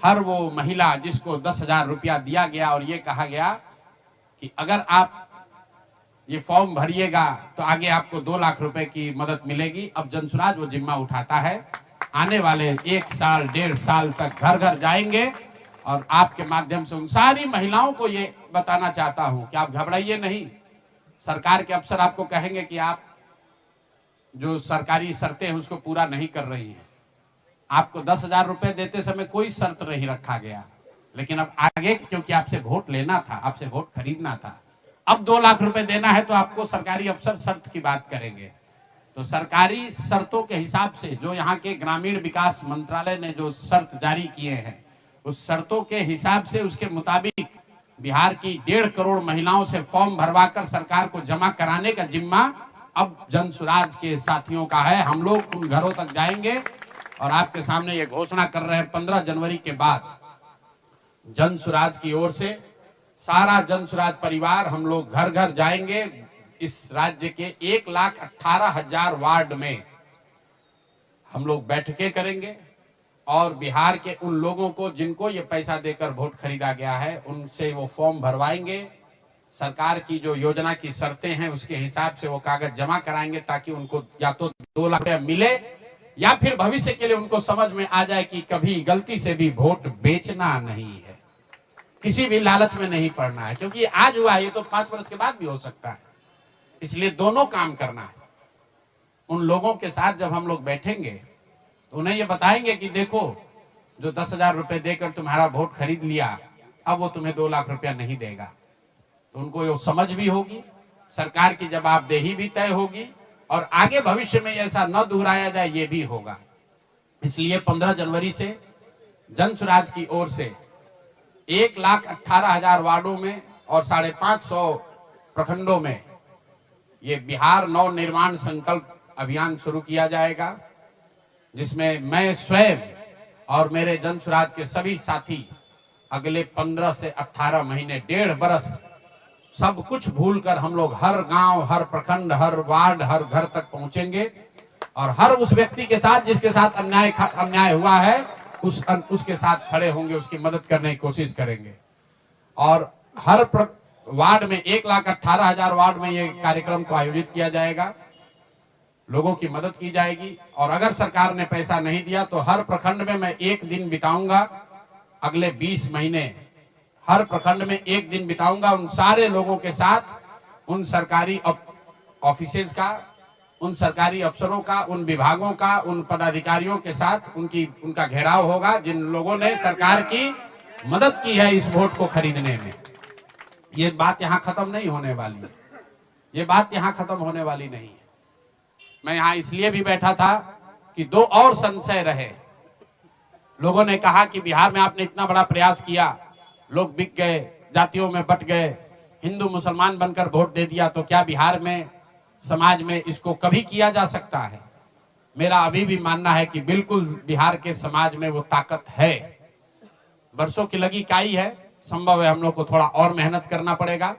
हर वो महिला जिसको 10,000 रुपया दिया गया और ये कहा गया कि अगर आप ये फॉर्म भरिएगा तो आगे आपको 2 लाख रुपए की मदद मिलेगी। अब जनसुराज वो जिम्मा उठाता है। आने वाले 1 साल 1.5 साल तक घर घर जाएंगे और आपके माध्यम से उन सारी महिलाओं को ये बताना चाहता हूं कि आप घबराइए नहीं। सरकार के अफसर आपको कहेंगे कि आप जो सरकारी शर्तें हैं उसको पूरा नहीं कर रही हैं। आपको 10,000 रुपए देते समय कोई शर्त नहीं रखा गया, लेकिन अब आगे क्योंकि आपसे वोट लेना था, आपसे वोट खरीदना था, अब 2 लाख रुपए देना है तो आपको सरकारी अफसर शर्त की बात करेंगे। तो सरकारी शर्तों के हिसाब से जो यहाँ के ग्रामीण विकास मंत्रालय ने जो शर्त जारी किए हैं, उस शर्तों के हिसाब से उसके मुताबिक बिहार की 1.5 करोड़ महिलाओं से फॉर्म भरवाकर सरकार को जमा कराने का जिम्मा अब जनसुराज के साथियों का है। हम लोग उन घरों तक जाएंगे और आपके सामने ये घोषणा कर रहे हैं 15 जनवरी के बाद जनसुराज की ओर से सारा जनसुराज परिवार हम लोग घर घर जाएंगे। इस राज्य के 1,18,000 वार्ड में हम लोग बैठकें करेंगे और बिहार के उन लोगों को जिनको ये पैसा देकर वोट खरीदा गया है उनसे वो फॉर्म भरवाएंगे। सरकार की जो योजना की शर्तें हैं उसके हिसाब से वो कागज जमा कराएंगे ताकि उनको या तो 2 लाख रुपया मिले या फिर भविष्य के लिए उनको समझ में आ जाए कि कभी गलती से भी वोट बेचना नहीं है, किसी भी लालच में नहीं पड़ना है, क्योंकि आज हुआ है, ये तो 5 वर्ष के बाद भी हो सकता है। इसलिए दोनों काम करना है। उन लोगों के साथ जब हम लोग बैठेंगे तो उन्हें ये बताएंगे कि देखो जो 10,000 रुपए देकर तुम्हारा वोट खरीद लिया, अब वो तुम्हें 2 लाख रुपया नहीं देगा। तो उनको ये समझ भी होगी, सरकार की जवाबदेही भी तय होगी और आगे भविष्य में ऐसा न दोहराया जाए ये भी होगा। इसलिए 15 जनवरी से जनसुराज की ओर से 1,18,000 वार्डों में और 550 प्रखंडों में ये बिहार नव निर्माण संकल्प अभियान शुरू किया जाएगा, जिसमें मैं स्वयं और मेरे जनसुराज के सभी साथी अगले 15 से 18 महीने 1.5 बरस सब कुछ भूलकर हम लोग हर गांव, हर प्रखंड, हर वार्ड, हर घर तक पहुंचेंगे और हर उस व्यक्ति के साथ जिसके साथ अन्याय हुआ है उसके साथ खड़े होंगे, उसकी मदद करने की कोशिश करेंगे। और हर वार्ड में 1,18,000 वार्ड में ये कार्यक्रम को आयोजित किया जाएगा, लोगों की मदद की जाएगी। और अगर सरकार ने पैसा नहीं दिया तो हर प्रखंड में मैं 1 दिन बिताऊंगा, अगले 20 महीने हर प्रखंड में 1 दिन बिताऊंगा उन सारे लोगों के साथ, उन सरकारी ऑफिसेज का, उन सरकारी अफसरों का, उन विभागों का, उन पदाधिकारियों के साथ उनका घेराव होगा जिन लोगों ने सरकार की मदद की है इस वोट को खरीदने में। ये बात यहाँ खत्म नहीं होने वाली है, ये बात यहाँ खत्म होने वाली नहीं है। मैं यहाँ इसलिए भी बैठा था कि 2 और संशय रहे। लोगों ने कहा कि बिहार में आपने इतना बड़ा प्रयास किया, लोग बिक गए, जातियों में बट गए, हिंदू मुसलमान बनकर वोट दे दिया, तो क्या बिहार में समाज में इसको कभी किया जा सकता है? मेरा अभी भी मानना है कि बिल्कुल बिहार के समाज में वो ताकत है। वर्षों की लगी काई है, संभव है हम लोग को थोड़ा और मेहनत करना पड़ेगा।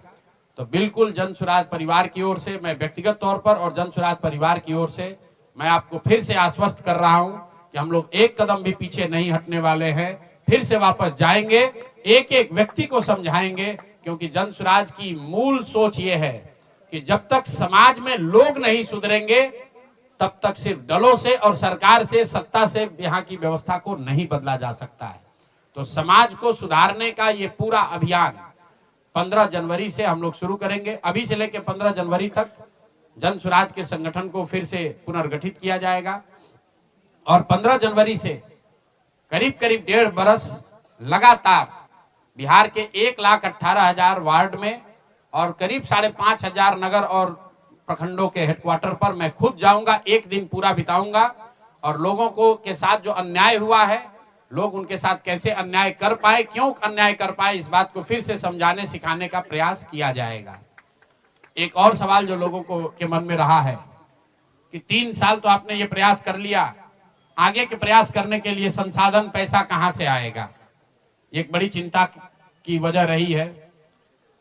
तो बिल्कुल जनसुराज परिवार की ओर से मैं व्यक्तिगत तौर पर और जनसुराज परिवार की ओर से मैं आपको फिर से आश्वस्त कर रहा हूं कि हम लोग 1 कदम भी पीछे नहीं हटने वाले हैं, फिर से वापस जाएंगे, एक एक व्यक्ति को समझाएंगे, क्योंकि जनसुराज की मूल सोच ये है कि जब तक समाज में लोग नहीं सुधरेंगे तब तक सिर्फ दलों से और सरकार से, सत्ता से यहाँ की व्यवस्था को नहीं बदला जा सकता है। तो समाज को सुधारने का ये पूरा अभियान 15 जनवरी से हम लोग शुरू करेंगे। अभी से लेकर 15 जनवरी तक जनसुराज के संगठन को फिर से पुनर्गठित किया जाएगा और 15 जनवरी से करीब करीब 1.5 बरस लगातार बिहार के 1,18,000 वार्ड में और करीब 5,500 नगर और प्रखंडों के हेडक्वार्टर पर मैं खुद जाऊंगा, 1 दिन पूरा बिताऊंगा और लोगों को के साथ जो अन्याय हुआ है, लोग उनके साथ कैसे अन्याय कर पाए, क्यों अन्याय कर पाए, इस बात को फिर से समझाने सिखाने का प्रयास किया जाएगा। एक और सवाल जो लोगों को के मन में रहा है कि 3 साल तो आपने ये प्रयास कर लिया, आगे के प्रयास करने के लिए संसाधन, पैसा कहां से आएगा? एक बड़ी चिंता की वजह रही है।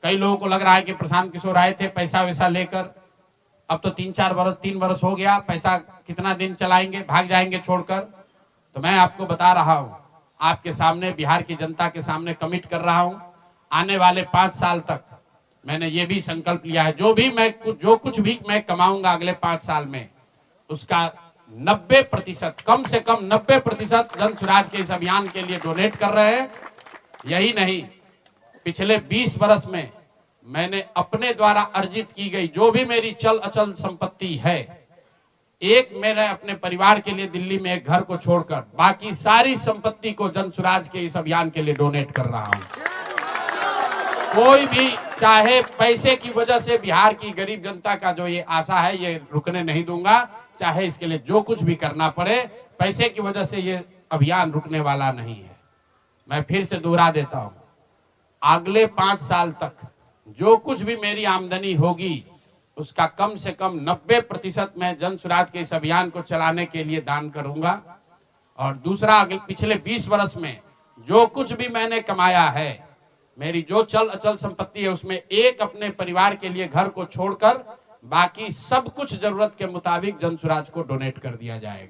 कई लोगों को लग रहा है कि प्रशांत किशोर आए थे पैसा वैसा लेकर, अब तो 3 बरस हो गया, पैसा कितना दिन चलाएंगे, भाग जाएंगे छोड़कर। तो मैं आपको बता रहा हूं, आपके सामने, बिहार की जनता के सामने कमिट कर रहा हूं। आने वाले 5 साल तक मैंने ये भी संकल्प लिया है, जो कुछ भी मैं कमाऊंगा अगले 5 साल में, उसका 90%, कम से कम 90% जन स्वराज के इस अभियान के लिए डोनेट कर रहे हैं। यही नहीं, पिछले 20 वर्ष में मैंने अपने द्वारा अर्जित की गई जो भी मेरी चल अचल संपत्ति है, मैंने अपने परिवार के लिए दिल्ली में एक घर को छोड़कर बाकी सारी संपत्ति को जन स्वराज के इस अभियान के लिए डोनेट कर रहा हूं। कोई भी, चाहे पैसे की वजह से बिहार की गरीब जनता का जो ये आशा है, ये रुकने नहीं दूंगा। चाहे इसके लिए जो कुछ भी करना पड़े, पैसे की वजह से ये अभियान रुकने वाला नहीं है। मैं फिर से दोहरा देता हूं, अगले 5 साल तक जो कुछ भी मेरी आमदनी होगी, उसका कम से कम 90% मैं जन स्वराज के इस अभियान को चलाने के लिए दान करूंगा। और दूसरा, पिछले 20 वर्ष में जो कुछ भी मैंने कमाया है, मेरी जो चल अचल संपत्ति है, उसमें अपने परिवार के लिए घर को छोड़कर बाकी सब कुछ जरूरत के मुताबिक जन स्वराज को डोनेट कर दिया जाएगा।